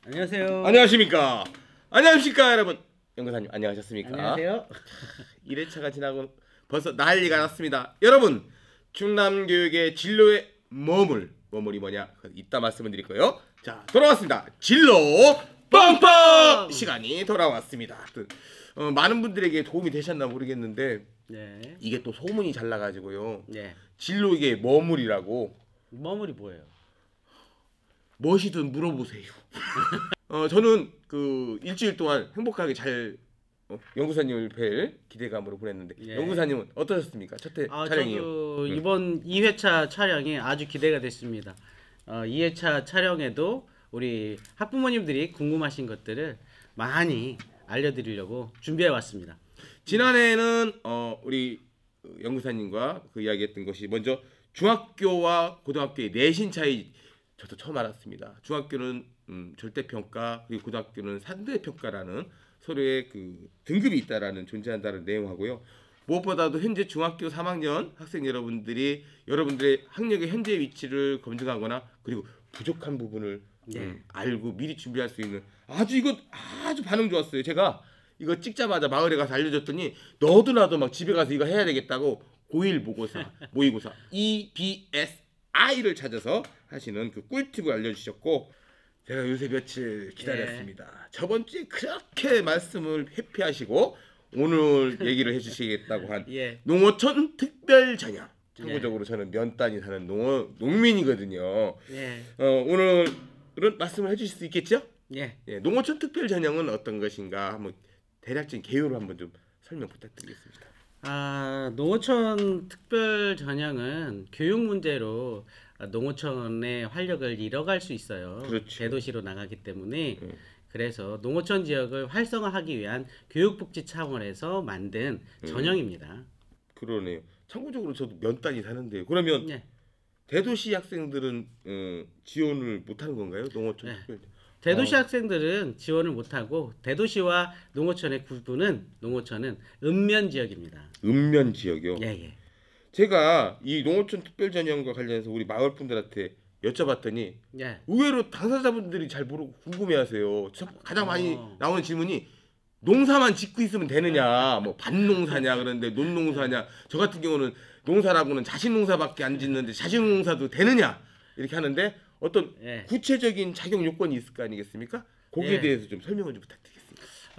안녕하세요. 안녕하십니까. 안녕하십니까 여러분. 연구사님 안녕하셨습니까? 안녕하세요. 1회차가 지나고 벌써 난리가 났습니다. 여러분, 충남교육의 진로의 머물이 뭐냐? 이따 말씀을 드릴 거예요. 자, 돌아왔습니다. 진로 빵빵 시간이 돌아왔습니다. 많은 분들에게 도움이 되셨나 모르겠는데 네. 이게 또 소문이 잘 나가지고요. 네. 진로의 머물이라고. 머물이 뭐예요? 무엇이든 물어보세요. 저는 그 일주일 동안 행복하게 잘 연구사님을 뵐 기대감으로 보냈는데 예. 연구사님은 어떠셨습니까? 첫 회 촬영이요. 저도 이번 2회차 촬영이 아주 기대가 됐습니다. 2회차 촬영에도 우리 학부모님들이 궁금하신 것들을 많이 알려드리려고 준비해 왔습니다. 지난해에는 우리 연구사님과 그 이야기했던 것이 먼저 중학교와 고등학교의 내신 차이 저도 처음 알았습니다. 중학교는 절대평가 그리고 고등학교는 상대평가라는 서로의 그 등급이 있다라는 존재한다는 내용하고요. 무엇보다도 현재 중학교 3학년 학생 여러분들이 여러분들의 학력의 현재 위치를 검증하거나 그리고 부족한 부분을 알고 미리 준비할 수 있는 아주 반응 좋았어요. 제가 이거 찍자마자 마을에 가서 알려줬더니 너도 나도 막 집에 가서 이거 해야 되겠다고 고1 모의고사 EBSI를 찾아서 하시는 그 꿀팁을 알려주셨고 제가 요새 며칠 기다렸습니다. 저번 주에 그렇게 말씀을 회피하시고 오늘 얘기를 해주시겠다고 한 농어촌 특별 전형. 참고적으로 저는 면단이 사는 농민이거든요. 오늘은 말씀을 해주실 수 있겠죠? 농어촌 특별 전형은 어떤 것인가 한번 대략적인 개요로 한번 좀 설명 부탁드리겠습니다. 농어촌 특별 전형은 교육 문제로 농어촌의 활력을 잃어갈 수 있어요. 그렇죠. 대도시로 나가기 때문에 그래서 농어촌 지역을 활성화하기 위한 교육복지 차원에서 만든 전형입니다. 그러네요. 참고적으로 저도 면단이 사는데요. 그러면 대도시 학생들은 지원을 못하는 건가요? 농어촌 특별 대도시 학생들은 지원을 못하고 대도시와 농어촌의 구분은 농어촌은 읍면 지역입니다. 읍면 지역이요? 예. 제가 이 농어촌 특별 전형과 관련해서 우리 마을 분들한테 여쭤봤더니 의외로 당사자분들이 잘 모르고 궁금해하세요. 가장 많이 나오는 질문이 농사만 짓고 있으면 되느냐, 뭐 밭농사냐 그런데 논농사냐. 저 같은 경우는 농사라고는 자식 농사밖에 안 짓는데 자식 농사도 되느냐 이렇게 하는데 어떤 구체적인 자격 요건이 있을 거 아니겠습니까? 거기에 대해서 좀 설명을 좀 부탁드리겠습니다.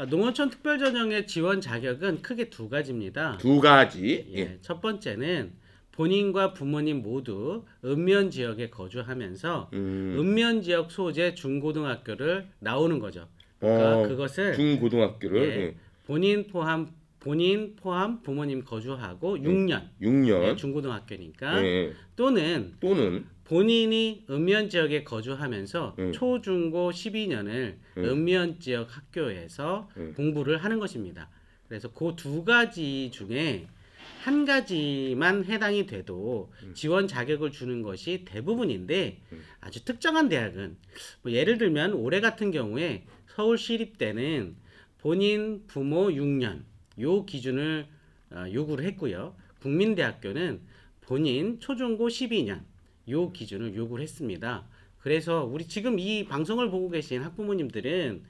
농어촌 특별전형의 지원 자격은 크게 두 가지입니다. 두 가지. 첫 번째는 본인과 부모님 모두 읍면 지역에 거주하면서 읍면 지역 소재 중고등학교를 나오는 거죠. 그러니까 그것을 중고등학교를 본인 포함 부모님 거주하고 6년 중고등학교니까 또는 본인이 읍면 지역에 거주하면서 초중고 12년을 읍면 지역 학교에서 공부를 하는 것입니다. 그래서 그 두 가지 중에 한 가지만 해당이 돼도 지원 자격을 주는 것이 대부분인데 아주 특정한 대학은 뭐 예를 들면 올해 같은 경우에 서울시립대는 본인 부모 6년 요 기준을 요구를 했고요. 국민대학교는 본인 초중고 12년 요 기준을 요구를 했습니다. 그래서 우리 지금 이 방송을 보고 계신 학부모님들은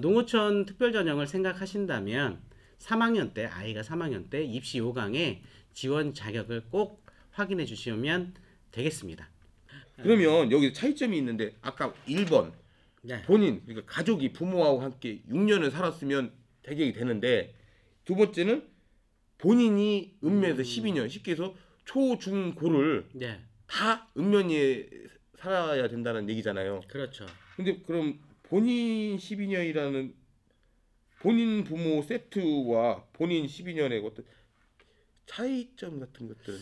농어촌 특별전형을 생각하신다면 3학년 때 아이가 3학년 때 입시 요강에 지원 자격을 꼭 확인해 주시면 되겠습니다. 그러면 여기 차이점이 있는데 아까 1번 본인 그러니까 가족이 부모하고 함께 6년을 살았으면 자격이 되는데 두 번째는 본인이 읍면에서 12년 쉽게 해서 초, 중, 고를 다 읍면에 살아야 된다는 얘기잖아요. 그렇죠. 근데 그럼 본인 12년이라는 본인 부모 세트와 본인 12년의 어떤 차이점 같은 것들은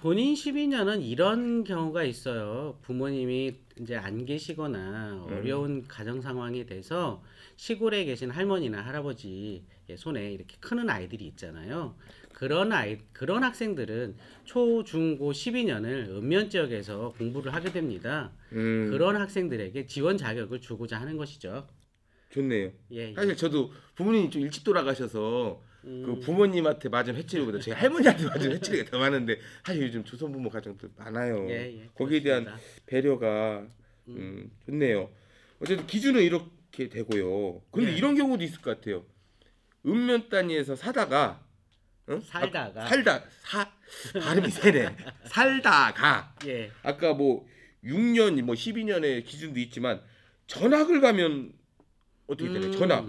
본인 12년은 이런 경우가 있어요. 부모님이 이제 안 계시거나 어려운 가정 상황이 돼서 시골에 계신 할머니나 할아버지 손에 이렇게 크는 아이들이 있잖아요. 그런 학생들은 초, 중, 고 12년을 읍면 지역에서 공부를 하게 됩니다. 그런 학생들에게 지원 자격을 주고자 하는 것이죠. 좋네요. 사실 저도 부모님이 좀 일찍 돌아가셔서 그 부모님한테 맞은 회초리보다 제 할머니한테 맞은 회초리가 더 많은데 사실 요즘 조선부모 가정들 많아요. 거기에 대한 배려가 좋네요. 어쨌든 기준은 이렇게 되고요. 근데 예. 이런 경우도 있을 것 같아요. 읍면 단위에서 사다가 살다가 발음이 세네. 살다가 예. 아까 뭐 6년 뭐 12년의 기준도 있지만 전학을 가면 어떻게 되나요? 전학.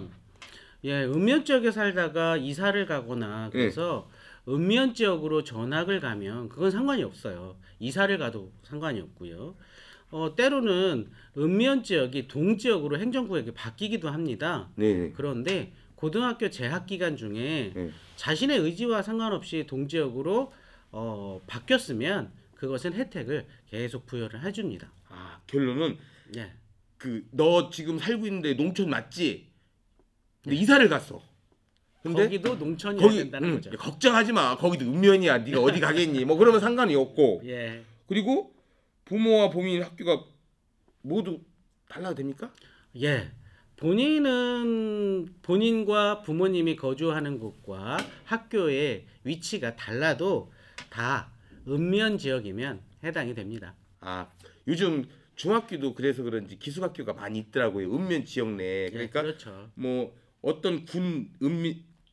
예, 읍면 지역에 살다가 이사를 가거나 그래서 읍면 지역으로 전학을 가면 그건 상관이 없어요. 이사를 가도 상관이 없고요. 때로는 읍면 지역이 동 지역으로 행정구역이 바뀌기도 합니다. 네. 그런데 고등학교 재학 기간 중에 네. 자신의 의지와 상관없이 동 지역으로 바뀌었으면 그것은 혜택을 계속 부여를 해줍니다. 아, 결론은 예. 너 지금 살고 있는데 농촌 맞지? 근데 이사를 갔어. 근데 거기도 농촌이어야 된다는 거죠. 걱정하지 마. 거기도 읍면이야. 네가 어디 가겠니? 뭐 그러면 상관이 없고. 예. 그리고 부모와 범인 학교가 모두 달라도 됩니까? 예. 본인과 부모님이 거주하는 곳과 학교의 위치가 달라도 다 읍면 지역이면 해당이 됩니다. 아, 요즘 중학교도 그래서 그런지 기숙학교가 많이 있더라고요. 읍면 지역 내에. 그러니까 예, 그렇죠. 뭐 어떤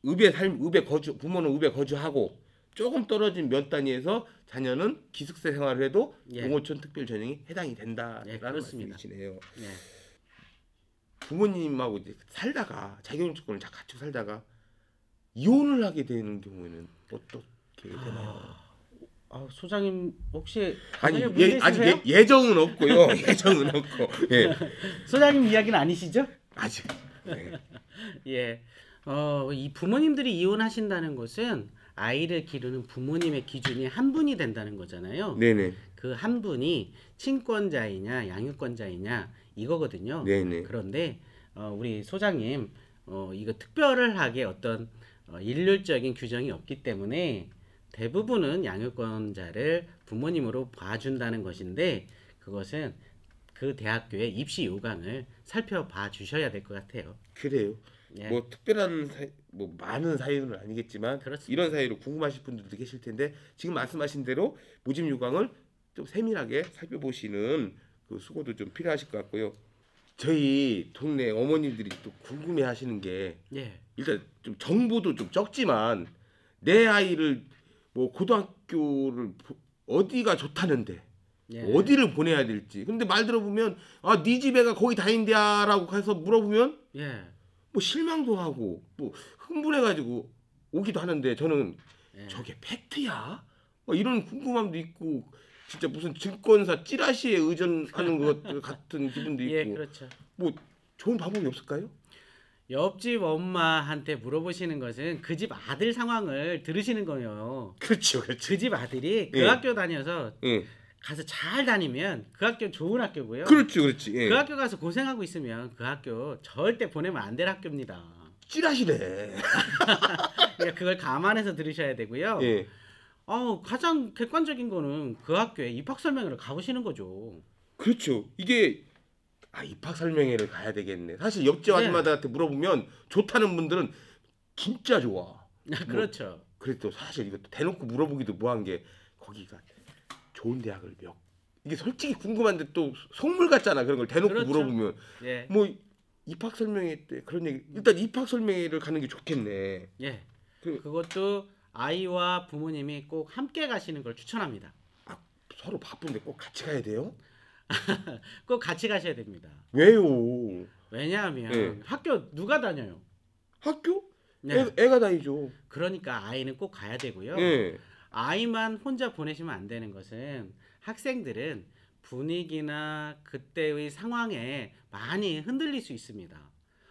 읍에 부모는 읍에 거주하고 조금 떨어진 면 단위에서 자녀는 기숙사 생활을 해도 농어촌 특별 전형이 해당이 된다라는 말씀이시네요. 예. 부모님하고 이제 살다가 자격증권을 갖추고 살다가 이혼을 하게 되는 경우에는 어떻게 되나요? 소장님 혹시 아니 아직 예정은 없고요. 예정은 없고. 예. 소장님 이야기는 아니시죠? 아직. 네. 예. 이 부모님들이 이혼하신다는 것은 아이를 기르는 부모님의 기준이 한 분이 된다는 거잖아요. 네네. 그 한 분이 친권자이냐 양육권자이냐 이거거든요. 네네. 그런데 우리 소장님 이거 특별하게 어떤 일률적인 규정이 없기 때문에 대부분은 양육권자를 부모님으로 봐준다는 것인데 그것은 그 대학교의 입시 요강을 살펴봐 주셔야 될 것 같아요. 그래요. 예. 뭐 특별한 뭐 많은 사유는 아니겠지만 그렇습니다. 이런 사유로 궁금하실 분들도 계실 텐데 지금 말씀하신 대로 모집 요강을 좀 세밀하게 살펴보시는 그 수고도 좀 필요하실 것 같고요. 저희 동네 어머님들이 또 궁금해하시는 게 일단 좀 정보도 좀 적지만 내 아이를 뭐 고등학교를 어디가 좋다는데 어디를 보내야 될지. 근데 말 들어보면 네 집애가 거기 다닌대야라고 해서 물어보면 뭐 실망도 하고 뭐 흥분해가지고 오기도 하는데 저는 저게 팩트야? 뭐 이런 궁금함도 있고 진짜 무슨 증권사 찌라시에 의존하는 것 같은 기분도 있고. 예, 그렇죠. 뭐 좋은 방법이 없을까요? 옆집 엄마한테 물어보시는 것은 그 집 아들 상황을 들으시는 거예요. 그렇죠, 그렇죠. 그 집 아들이 그 학교 다녀서 가서 잘 다니면 그 학교 좋은 학교고요. 그렇죠, 그렇지. 그 학교 가서 고생하고 있으면 그 학교 절대 보내면 안 될 학교입니다. 찌라시네. 그러니까 그걸 감안해서 들으셔야 되고요. 가장 객관적인 거는 그 학교에 입학 설명회를 가보시는 거죠. 그렇죠. 이게 입학 설명회를 가야 되겠네. 사실 옆집 아줌마들한테 물어보면 좋다는 분들은 진짜 좋아. 그렇죠. 뭐, 그래도 사실 이것도 대놓고 물어보기도 뭐한 게 거기가 좋은 대학을 이게 솔직히 궁금한데 또 속물 같잖아. 그런 걸 대놓고 물어보면 뭐 입학 설명회 때 그런 얘기 일단 입학 설명회를 가는 게 좋겠네. 그것도 아이와 부모님이 꼭 함께 가시는 걸 추천합니다. 서로 바쁜데 꼭 같이 가야 돼요? 꼭 같이 가셔야 됩니다. 왜요? 왜냐하면 학교 누가 다녀요? 학교? 애가 다니죠. 그러니까 아이는 꼭 가야 되고요. 아이만 혼자 보내시면 안 되는 것은 학생들은 분위기나 그때의 상황에 많이 흔들릴 수 있습니다.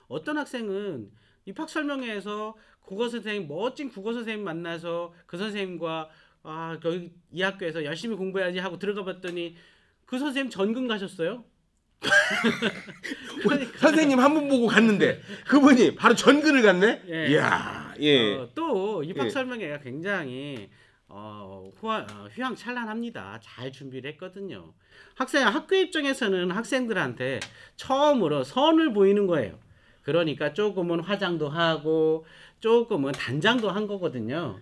어떤 학생은 입학 설명회에서 국어 선생님 멋진 국어 선생님 만나서 그 선생님과 여기 이 학교에서 열심히 공부해야지 하고 들어가 봤더니 그 선생님 전근 가셨어요. 그러니까. 선생님 한 분 보고 갔는데 그분이 바로 전근을 갔네. 이야, 또 입학 설명회가 굉장히 휘황찬란합니다. 잘 준비를 했거든요. 학교 입장에서는 학생들한테 처음으로 선을 보이는 거예요. 그러니까 조금은 화장도 하고 조금은 단장도 한 거거든요.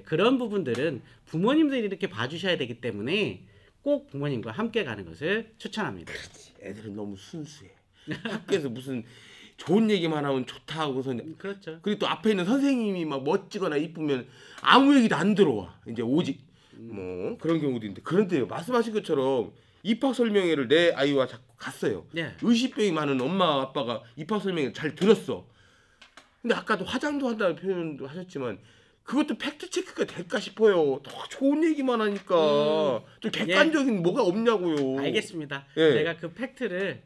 그런 부분들은 부모님들이 이렇게 봐주셔야 되기 때문에 꼭 부모님과 함께 가는 것을 추천합니다. 그렇지. 애들은 너무 순수해. 학교에서 무슨 좋은 얘기만 하면 좋다 하고서 그렇죠. 그리고 또 앞에 있는 선생님이 막 멋지거나 이쁘면 아무 얘기도 안 들어와. 이제 오직 뭐 그런 경우도 있는데 그런데 말씀하신 것처럼 입학 설명회를 내 아이와 자꾸 갔어요. 네. 의식병이 많은 엄마 아빠가 입학 설명회 잘 들었어. 근데 아까도 화장도 한다는 표현도 하셨지만 그것도 팩트 체크가 될까 싶어요. 더 좋은 얘기만 하니까 좀 객관적인 뭐가 없냐고요. 알겠습니다. 제가 그 팩트를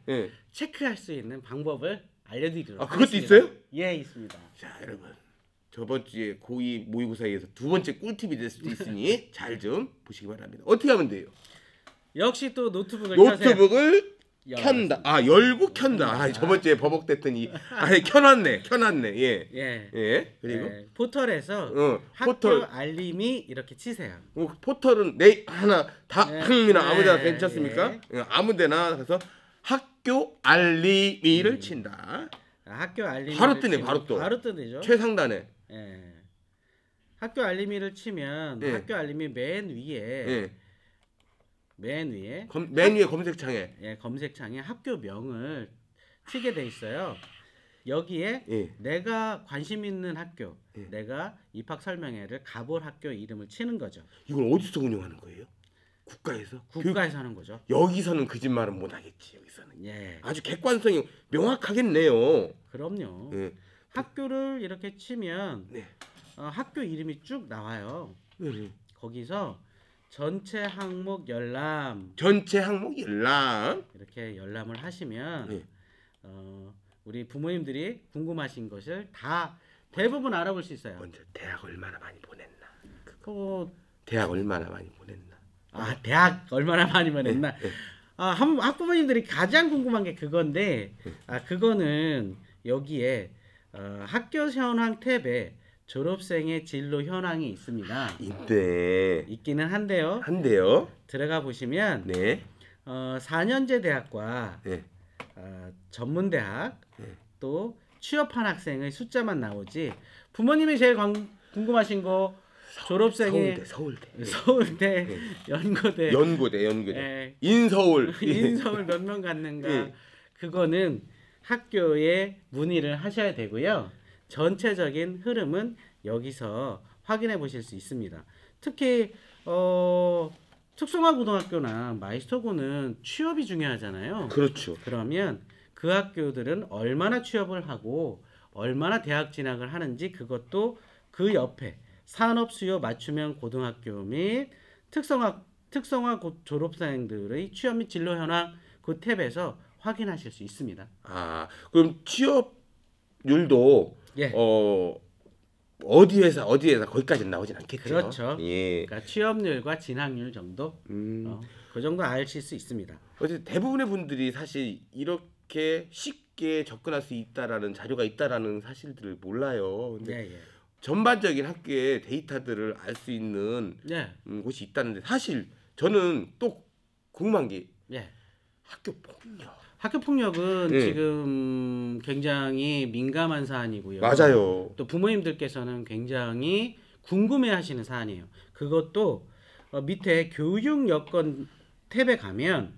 체크할 수 있는 방법을 알려드리도록 하겠습니다. 그것도 있어요? 예, 있습니다. 자, 여러분. 저번 주에 고2 모의고사에서 두 번째 꿀팁이 될 수도 있으니 잘 좀 보시기 바랍니다. 어떻게 하면 돼요? 역시 또 노트북을 켠다. 열고 켠다. 저번 주에 버벅댔더니 켜놨네. 예. 그리고 포털에서 학교 알림이 이렇게 치세요. 포털은 하나 다항이나 아무데나 괜찮습니까? 아무데나 가서 학교 알림이를 친다. 학교 알림이 바로 뜨네. 바로 뜨죠. 최상단에. 학교 알림이를 치면 학교 알림이 맨 위에 맨 위에 검색창에 검색창에 학교명을 치게 돼 있어요. 여기에 내가 관심 있는 학교, 내가 입학 설명회를 가볼 학교 이름을 치는 거죠. 이걸 어디서 운영하는 거예요? 국가에서 하는 거죠. 여기서는 거짓말은 못 하겠지. 여기서는 아주 객관성이 명확하겠네요. 그럼요. 학교를 이렇게 치면 학교 이름이 쭉 나와요. 거기서 전체 항목 열람 이렇게 열람을 하시면 우리 부모님들이 궁금하신 것을 다 대부분 알아볼 수 있어요. 먼저 대학 얼마나 많이 보냈나? 대학 얼마나 많이 보냈나? 대학 얼마나 많이 보냈나? 학부모님들이 가장 궁금한 게 그건데 그거는 여기에 학교 현황 탭에 졸업생의 진로 현황이 있습니다. 있기는 한데요. 들어가 보시면 4년제 대학과 전문대학 또 취업한 학생의 숫자만 나오지 부모님이 제일 궁금하신 거 졸업생이 서울대 연고대 인서울 몇 명 갔는가 그거는 학교에 문의를 하셔야 되고요. 전체적인 흐름은 여기서 확인해 보실 수 있습니다. 특히 특성화 고등학교나 마이스터고는 취업이 중요하잖아요. 그렇죠. 그러면 그 학교들은 얼마나 취업을 하고 얼마나 대학 진학을 하는지 그것도 그 옆에 산업수요 맞춤형 고등학교 및 특성화 졸업생들의 취업 및 진로 현황 그 탭에서 확인하실 수 있습니다. 그럼 취업률도 어디 회사 거기까지는 나오진 않겠죠. 그렇죠. 그러니까 취업률과 진학률 정도 그 정도 아실 수 있습니다. 어쨌든 대부분의 분들이 사실 이렇게 쉽게 접근할 수 있다라는 자료가 있다라는 사실들을 몰라요. 근데 전반적인 학교의 데이터들을 알 수 있는 곳이 있다는데 사실 저는 또 궁금한 게 학교 폭력은 지금 굉장히 민감한 사안이고요. 맞아요. 또 부모님들께서는 굉장히 궁금해하시는 사안이에요. 그것도 밑에 교육 여건 탭에 가면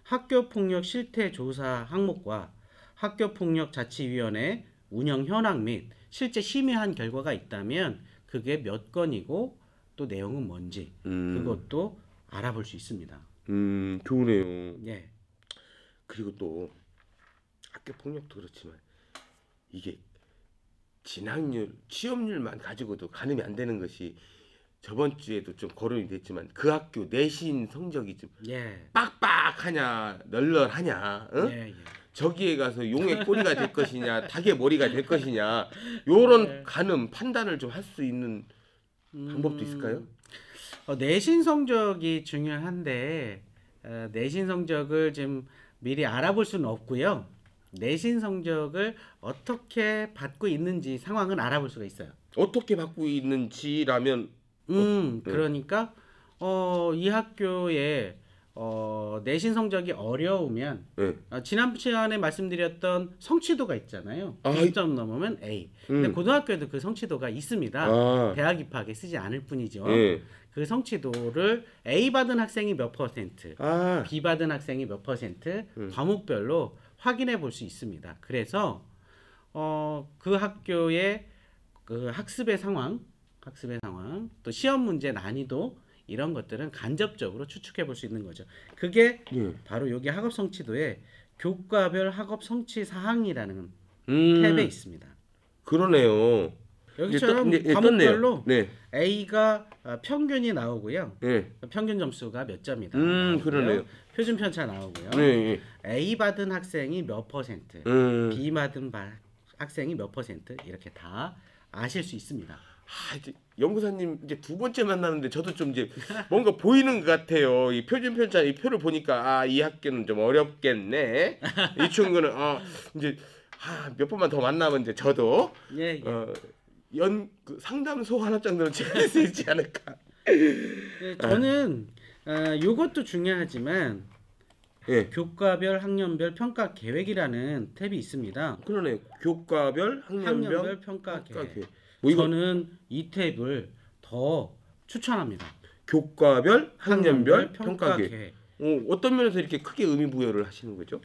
학교 폭력 실태 조사 항목과 학교 폭력 자치위원회 운영 현황 및 실제 심의한 결과가 있다면 그게 몇 건이고 또 내용은 뭔지 그것도 알아볼 수 있습니다. 좋네요. 그리고 또 학교 폭력도 그렇지만 이게 진학률, 취업률만 가지고도 가늠이 안 되는 것이 저번 주에도 좀 거론이 됐지만 그 학교 내신 성적이 좀 빡빡하냐 널널하냐 저기에 가서 용의 꼬리가 될 것이냐 닭의 머리가 될 것이냐 요런 가늠 판단을 좀 할 수 있는 방법도 있을까요? 내신 성적이 중요한데 내신 성적을 좀 미리 알아볼 수는 없고요. 내신 성적을 어떻게 받고 있는지 상황은 알아볼 수가 있어요. 어떻게 받고 있는지라면 그러니까 이 학교에 내신 성적이 어려우면 지난 시간에 말씀드렸던 성취도가 있잖아요. 90점 넘으면 A. 근데 고등학교에도 그 성취도가 있습니다. 대학 입학에 쓰지 않을 뿐이죠. 그 성취도를 A 받은 학생이 몇 퍼센트, B 받은 학생이 몇 퍼센트 과목별로 확인해 볼 수 있습니다. 그래서 그 학교의 그 학습의 상황, 또 시험 문제 난이도 이런 것들은 간접적으로 추측해 볼 수 있는 거죠. 그게 바로 여기 학업 성취도에 교과별 학업 성취 사항이라는 탭에 있습니다. 그러네요. 여기처럼 과목별로 A가 평균이 나오고요. 평균 점수가 몇 점이다. 그러네요. 표준 편차 나오고요. A 받은 학생이 몇 퍼센트, B 받은 학생이 몇 퍼센트 이렇게 다 아실 수 있습니다. 이제 연구사님 이제 두 번째 만나는데 저도 좀 이제 뭔가 보이는 것 같아요. 이 표준 편차 이 표를 보니까 이 학교는 좀 어렵겠네. 이 친구는 이제 몇 번만 더 만나면 이제 저도 그 상담소 하나 정도는 찍을 수 있지 않을까. 저는 이것도 중요하지만 교과별 학년별 평가 계획이라는 탭이 있습니다. 그러네요. 교과별 학년별 평가 계획. 저는 이 탭을 더 추천합니다. 교과별 학년별 평가 계획. 어떤 면에서 이렇게 크게 의미 부여를 하시는 거죠?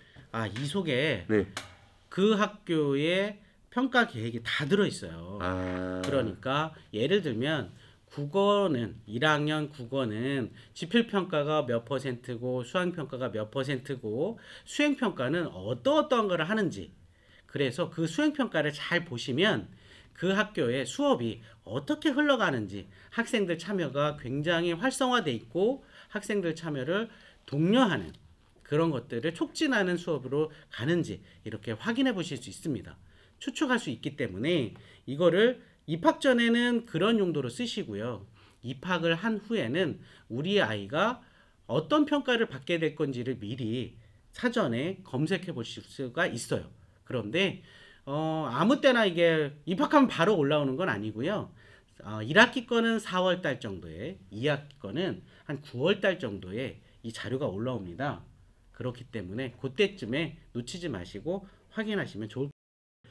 이 속에 그 학교의 평가 계획이 다 들어있어요. 그러니까 예를 들면 국어는 1학년 국어는 지필평가가 몇 퍼센트고 수학평가가 몇 퍼센트고 수행평가는 어떠한 거를 하는지, 그래서 그 수행평가를 잘 보시면 그 학교의 수업이 어떻게 흘러가는지, 학생들 참여가 굉장히 활성화돼 있고 학생들 참여를 독려하는 그런 것들을 촉진하는 수업으로 가는지 이렇게 확인해 보실 수 있습니다. 추측할 수 있기 때문에 이거를 입학 전에는 그런 용도로 쓰시고요. 입학을 한 후에는 우리 아이가 어떤 평가를 받게 될 건지를 미리 사전에 검색해 보실 수가 있어요. 그런데 아무 때나 이게 입학하면 바로 올라오는 건 아니고요. 1학기 거는 4월 달 정도에, 2학기 거는 한 9월 달 정도에 이 자료가 올라옵니다. 그렇기 때문에 그때쯤에 놓치지 마시고 확인하시면 좋을 것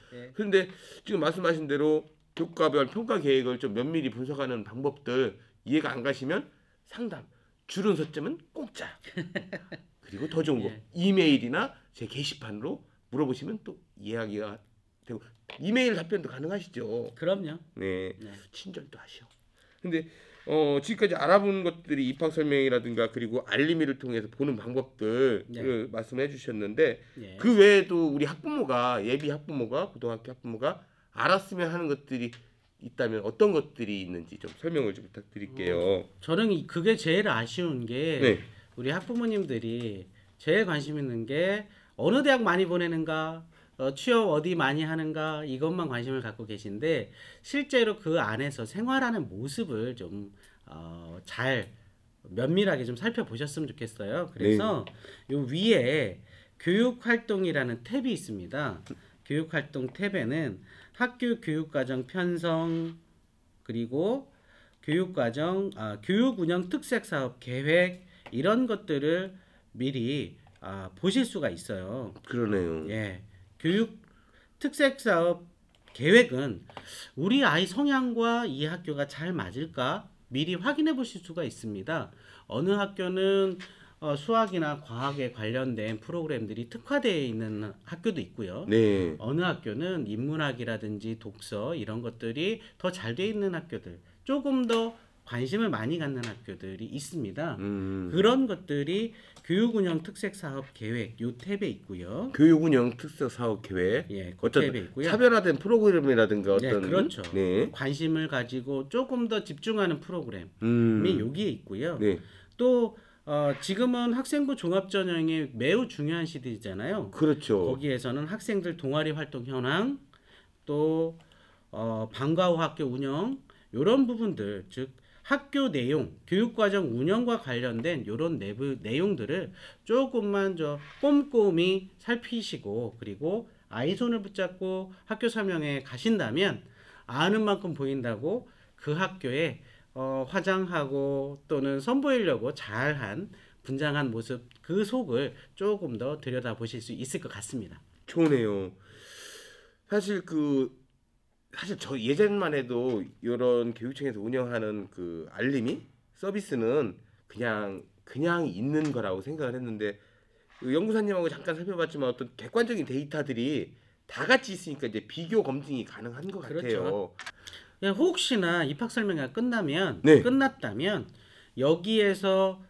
같아요. 그런데 지금 말씀하신 대로 교과별 평가 계획을 좀 면밀히 분석하는 방법들 이해가 안 가시면 상담, 줄은 서점은 공짜. 그리고 더 좋은 거 이메일이나 제 게시판으로 물어보시면 또 이해하기가 되고 이메일 답변도 가능하시죠. 그럼요. 친절도 하시오. 근데 지금까지 알아본 것들이 입학 설명이라든가 그리고 알림이를 통해서 보는 방법들 말씀해 주셨는데 그 외에도 우리 학부모가 예비 학부모가 고등학교 학부모가 알았으면 하는 것들이 있다면 어떤 것들이 있는지 좀 설명을 좀 부탁드릴게요. 저는 그게 제일 아쉬운 게 우리 학부모님들이 제일 관심 있는 게 어느 대학 많이 보내는가, 취업 어디 많이 하는가, 이것만 관심을 갖고 계신데 실제로 그 안에서 생활하는 모습을 좀 잘 면밀하게 좀 살펴보셨으면 좋겠어요. 그래서 요 위에 교육활동이라는 탭이 있습니다. 교육활동 탭에는 학교 교육과정 편성, 그리고 교육과정, 교육운영 특색사업 계획, 이런 것들을 미리 보실 수가 있어요. 그러네요. 교육 특색사업 계획은 우리 아이 성향과 이 학교가 잘 맞을까 미리 확인해 보실 수가 있습니다. 어느 학교는 수학이나 과학에 관련된 프로그램들이 특화되어 있는 학교도 있고요. 어느 학교는 인문학이라든지 독서 이런 것들이 더 잘 되어 있는 학교들, 조금 더 관심을 많이 갖는 학교들이 있습니다. 그런 것들이 교육운영 특색사업 계획 요 탭에 있고요. 교육운영 특색사업 계획. 그 탭에 있고요. 차별화된 프로그램이라든가 어떤 그렇죠. 관심을 가지고 조금 더 집중하는 프로그램이 여기에 있고요. 또 지금은 학생부 종합전형이 매우 중요한 시대잖아요. 그렇죠. 거기에서는 학생들 동아리 활동 현황, 또 방과 후 학교 운영, 이런 부분들, 즉 학교 내용, 교육과정 운영과 관련된 이런 내부 내용들을 조금만 꼼꼼히 살피시고, 그리고 아이 손을 붙잡고 학교 설명회 가신다면 아는 만큼 보인다고 그 학교에 화장하고 또는 선보이려고 잘한 분장한 모습, 그 속을 조금 더 들여다보실 수 있을 것 같습니다. 좋네요. 사실 저 예전만 해도 이런 교육청에서 운영하는 그 알림이 서비스는 그냥 있는 거라고 생각을 했는데 그 연구사님하고 잠깐 살펴봤지만 어떤 객관적인 데이터들이 다 같이 있으니까 이제 비교 검증이 가능한 것 그렇죠. 같아요. 혹시나 입학 설명회가 네. 끝났다면 여기에서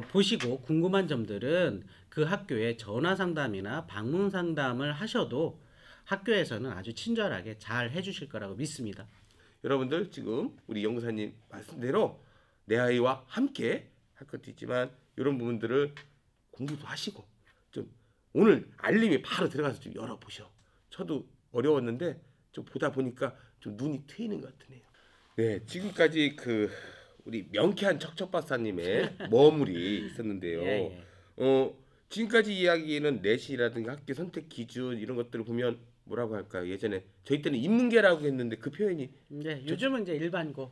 보시고 궁금한 점들은 그 학교에 전화 상담이나 방문 상담을 하셔도 학교에서는 아주 친절하게 잘 해주실 거라고 믿습니다. 여러분들 지금 우리 연구사님 말씀대로 내 아이와 함께 할 것도 있지만 이런 부분들을 공부도 하시고 좀 오늘 알림이 바로 들어가서 좀 열어보셔. 저도 어려웠는데 좀 보다 보니까 좀 눈이 트이는 것 같으네요. 네, 지금까지 그 우리 명쾌한 척척 박사님의 머물이 있었는데요. 예. 지금까지 이야기는 내신이라든가 학교 선택 기준 이런 것들을 보면 뭐라고 할까요? 예전에 저희 때는 인문계라고 했는데 그 표현이 요즘은 이제 일반고.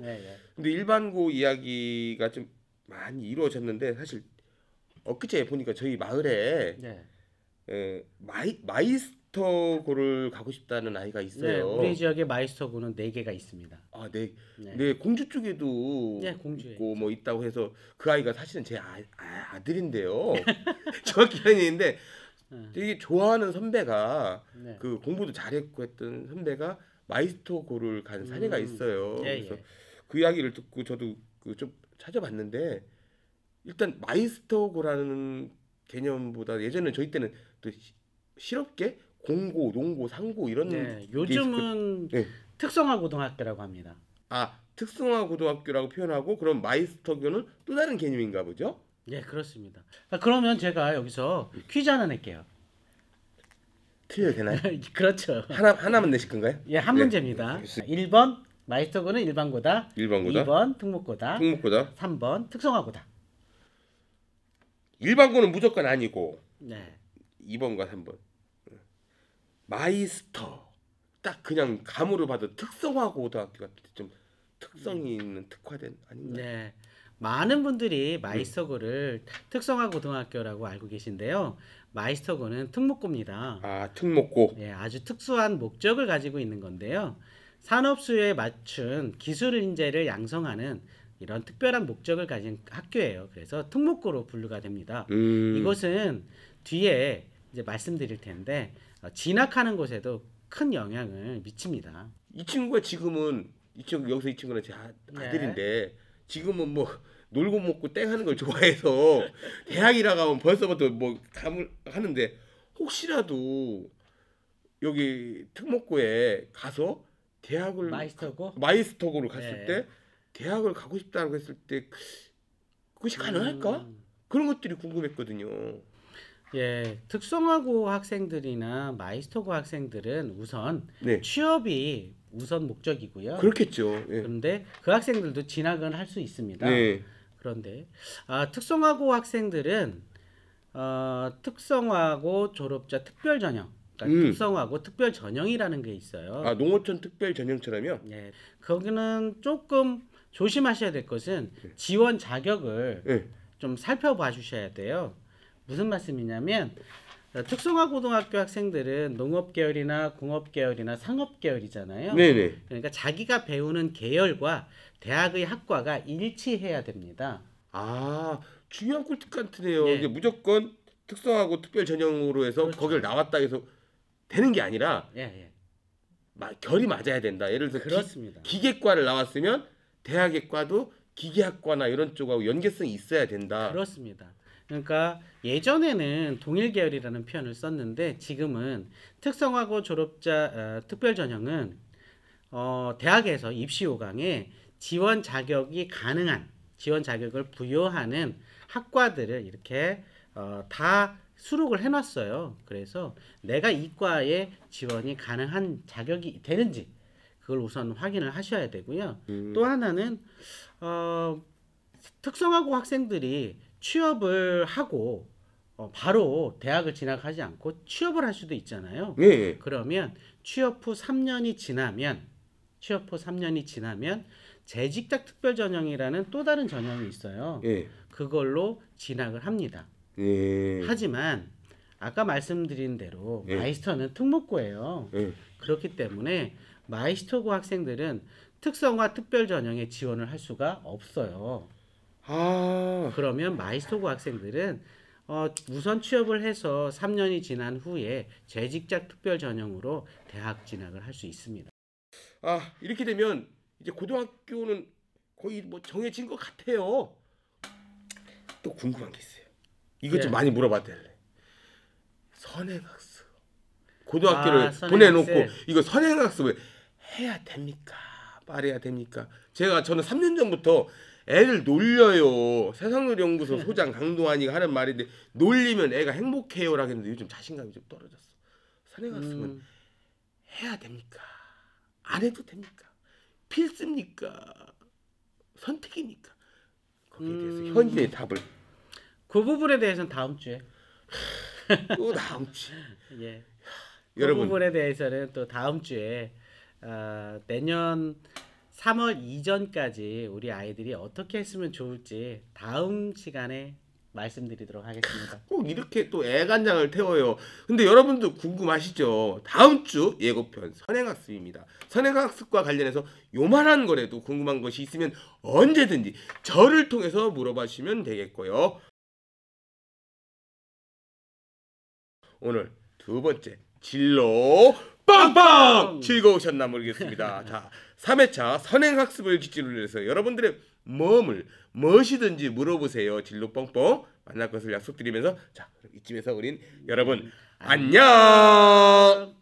예. 근데 일반고 이야기가 좀 많이 이루어졌는데 사실 엊그제 보니까 저희 마을에 마이스터고를 가고 싶다는 아이가 있어요. 우리 지역에 마이스터고는 4개가 있습니다. 네, 공주 쪽에도 공주에 있고 뭐 있다고 해서 그 아이가 사실은 제 아들인데요. 중학교년인데 되게 좋아하는 선배가 그 공부도 잘했고 했던 선배가 마이스터고를 간 사례가 있어요. 그래서 그 이야기를 듣고 저도 좀 찾아봤는데 일단 마이스터고라는 개념보다 예전에 저희 때는 또 실업계, 공고, 농고, 상고 이런 요즘은 특성화 고등학교라고 합니다. 특성화 고등학교라고 표현하고 그럼 마이스터교는 또 다른 개념인가 보죠? 네, 그렇습니다. 그러면 제가 여기서 퀴즈 하나 낼게요. 틀려도 되나요? 그렇죠. 하나만 내실 건가요? 한 문제입니다. 1번 마이스터고는 일반고다. 2번 특목고다. 3번 특성화고다. 일반고는 무조건 아니고 2번과 3번. 마이스터 딱 그냥 감으로 봐도 특성화 고등학교 같은 좀 특성이 있는 특화된 아닌가요? 많은 분들이 마이스터고를 특성화 고등학교라고 알고 계신데요. 마이스터고는 특목고입니다. 특목고. 아주 특수한 목적을 가지고 있는 건데요. 산업 수요에 맞춘 기술 인재를 양성하는 이런 특별한 목적을 가진 학교예요. 그래서 특목고로 분류가 됩니다. 이것은 뒤에 이제 말씀드릴 텐데 진학하는 곳에도 큰 영향을 미칩니다. 이 친구가 지금은 여기서 이 친구는 제 아들인데 지금은 뭐 놀고 먹고 땡 하는 걸 좋아해서 대학이라 가면 벌써부터 뭐 감을 하는데 혹시라도 여기 특목고에 가서 대학을 마이스터고를 갔을 때 대학을 가고 싶다고 했을 때 그것이 가능할까? 그런 것들이 궁금했거든요. 특성화고 학생들이나 마이스터고 학생들은 우선 취업이 우선 목적이고요. 그렇겠죠. 그런데 그 학생들도 진학은 할 수 있습니다. 그런데 특성화고 학생들은 특성화고 졸업자 특별전형, 그러니까 특성화고 특별전형이라는 게 있어요. 농어촌 특별전형처럼요? 거기는 조금 조심하셔야 될 것은 지원 자격을 좀 살펴봐 주셔야 돼요. 무슨 말씀이냐면 특성화 고등학교 학생들은 농업 계열이나 공업 계열이나 상업 계열이잖아요. 그러니까 자기가 배우는 계열과 대학의 학과가 일치해야 됩니다. 중요한 꿀팁 같으네요. 이게 무조건 특성화고 특별 전형으로 해서 거기를 나왔다 해서 되는 게 아니라 결이 맞아야 된다. 예를 들어서 그렇습니다. 기계과를 나왔으면 대학의 과도 기계학과나 이런 쪽하고 연계성이 있어야 된다. 그렇습니다. 그러니까 예전에는 동일 계열이라는 표현을 썼는데 지금은 특성화고 졸업자 특별전형은 대학에서 입시 요강에 지원 자격이 가능한 지원 자격을 부여하는 학과들을 이렇게 다 수록을 해놨어요. 그래서 내가 이과에 지원이 가능한 자격이 되는지 그걸 우선 확인을 하셔야 되고요. 또 하나는 특성화고 학생들이 취업을 하고 바로 대학을 진학하지 않고 취업을 할 수도 있잖아요. 그러면 취업 후 3년이 지나면 재직자 특별전형이라는 또 다른 전형이 있어요. 그걸로 진학을 합니다. 하지만 아까 말씀드린 대로 마이스터는 특목고예요. 그렇기 때문에 마이스터고 학생들은 특성화 특별전형에 지원을 할 수가 없어요. 그러면 마이스터고 학생들은 우선 취업을 해서 3년이 지난 후에 재직작 특별 전형으로 대학 진학을 할 수 있습니다. 아, 이렇게 되면 이제 고등학교는 거의 뭐 정해진 것 같아요. 또 궁금한 게 있어요. 이것 좀 많이 물어봐도 될래. 선행학습. 고등학교를 보내놓고 이거 선행학습을 해야 됩니까? 말해야 됩니까? 저는 3년 전부터 애를 놀려요. 세상놀이연구소 소장 강동환이가 하는 말인데 놀리면 애가 행복해요라고 했는데 요즘 자신감이 좀 떨어졌어. 선행학습은 해야 됩니까? 안 해도 됩니까? 필수입니까? 선택입니까? 거기에 대해서 현재의 답을. 그 부분에 대해서는 다음 주에. 또 다음 주. 예. 여러분. 그 부분에 대해서는 또 다음 주에 내년 3월 이전까지 우리 아이들이 어떻게 했으면 좋을지 다음 시간에 말씀드리도록 하겠습니다. 꼭 이렇게 또 애간장을 태워요. 근데 여러분도 궁금하시죠? 다음 주 예고편 선행학습입니다. 선행학습과 관련해서 요만한 거라도 궁금한 것이 있으면 언제든지 저를 통해서 물어봐 주시면 되겠고요. 오늘 두 번째 진로 빵빵 즐거우셨나 모르겠습니다. 자, 3회차 선행학습을 기준으로 해서 여러분들의 무엇이든지 물어보세요. 진로 뻥뻥 만날 것을 약속드리면서 자, 그럼 이쯤에서 우린 여러분 안녕.